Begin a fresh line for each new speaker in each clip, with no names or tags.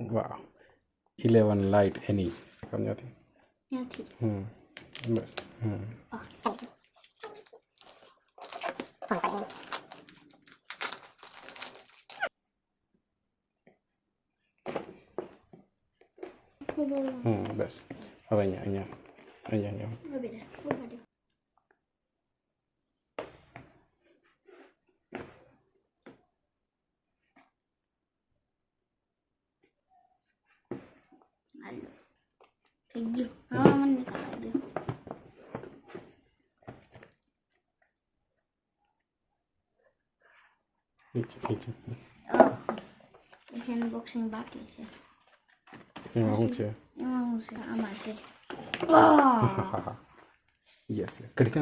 वाह 11 light any समझाती
ત્યાંથી
बस बस હવે અહીંયા
થઈ ગયું. હા મને નીકાળી દો.
નીચે
પછી અનબોક્સિંગ બાકી છે.
એમાં શું છે
એમાં શું છે? આમાં છે
યસ ઘડી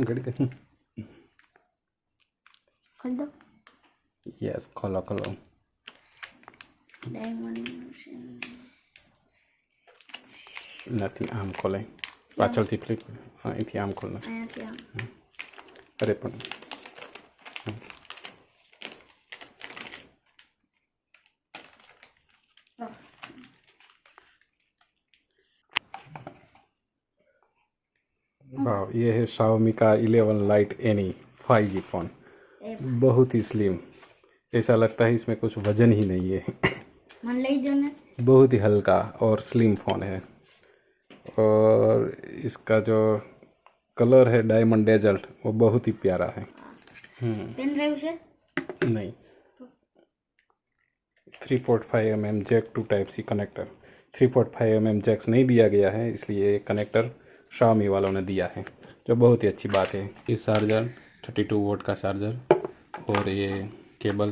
ખોલ દો.
યસ ખોલો
ડાયમંડ
નથી આમ ખોલાય પાછળથી ફ્લિપ અહીંથી આમ ખોલ
અહીંયાથી આમ.
અરે પણ वाह ये है Xiaomi का 11 लाइट एनी 5G फ़ोन बहुत ही स्लिम ऐसा लगता है इसमें कुछ वजन ही नहीं है
मन ले जो ना
बहुत ही हल्का और स्लिम फ़ोन है और इसका जो कलर है डायमंड डेजल्ट वो बहुत ही प्यारा है
पेन ड्राइव से
नहीं 3.5 mm jack to type C connector 3.5 mm jacks नहीं दिया गया है इसलिए ये कनेक्टर Xiaomi वालों ने दिया है जो बहुत ही अच्छी बात है। ये चार्जर 32 वोल्ट का चार्जर और ये केबल